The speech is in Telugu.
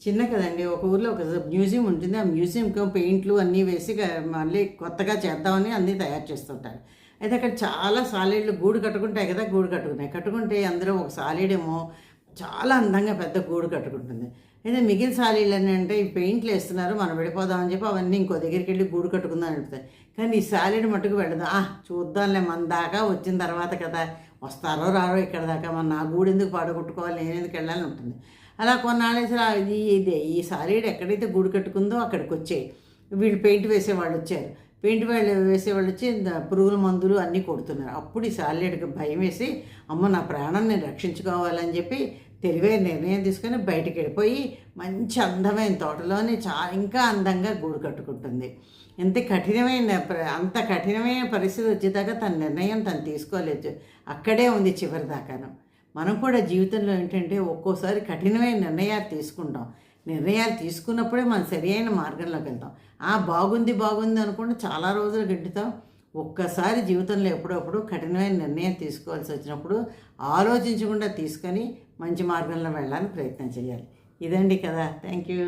చిన్న కదండీ. ఒక ఊర్లో ఒక మ్యూజియం ఉంటుంది. ఆ మ్యూజియం‌కి పెయింట్లు అన్నీ వేసి మళ్ళీ కొత్తగా చేద్దామని అన్నీ తయారు చేస్తుంటారు. అయితే అక్కడ చాలా సాలీడ్లు గూడు కట్టుకుంటాయి కదా! గూడు కట్టుకున్నాయి. కట్టుకుంటే అందులో ఒక సాలీడేమో చాలా అందంగా పెద్ద గూడు కట్టుకుంటుంది. అయితే మిగిలిన సాలీళ్ళని అంటే ఈ పెయింట్‌లేస్తున్నారు మనం వెళ్ళిపోదాం అని చెప్పి అవన్నీ ఇంకో దగ్గరికెళ్ళి గూడు కట్టుకుందాం అని ఎళ్తాయి. కానీ ఈ సాలీడ్ మట్టుకు వెళ్ళదు. చూద్దాంలే మన దాకా వచ్చిన తర్వాత కదా! వస్తారో రారో ఇక్కడి దాకా మరి నా గూడెందుకు పాడగొట్టుకోవాలి నేనెందుకు వెళ్ళాలని ఉంటుంది. అలా కొన్నాళ్ళేసరి ఈ సాలీడ్ ఎక్కడైతే గూడు కట్టుకుందో అక్కడికొచ్చాయి. వీళ్ళు పెయింట్ వేసేవాళ్ళొచ్చారు. వేసేవాళ్ళొచ్చి పురుగుల మందులు అన్నీ కొడుతున్నారు. అప్పుడు ఈ సాలీడ్‌కి భయమేసి అమ్మో! నా ప్రాణం నేను రక్షించుకోవాలని చెప్పి తెలివైన నిర్ణయం తీసుకొని బయటికెళ్ళిపోయి మంచి అందమైన తోటలోని ఇంకా అందంగా గూడు కట్టుకుంటుంది. అంత కఠినమైన పరిస్థితి వచ్చేదాకా తన నిర్ణయం తను తీసుకోలేదు. అక్కడే ఉంది చివరిదాకాను. మనం కూడా జీవితంలో ఏంటంటే ఒక్కోసారి కఠినమైన నిర్ణయాలు తీసుకుంటాం. నిర్ణయాలు తీసుకున్నప్పుడే మనం సరియైన మార్గంలోకి వెళ్తాం. బాగుంది అనుకుంటే చాలా రోజులు గెంటుతాం. ఒక్కసారి జీవితంలో ఎప్పుడప్పుడు కఠినమైన నిర్ణయం తీసుకోవాల్సి వచ్చినప్పుడు ఆలోచించకుండా తీసుకొని మంచి మార్గంలో వెళ్ళడానికి ప్రయత్నం చేయాలి. ఇదండి కదా! Thank you.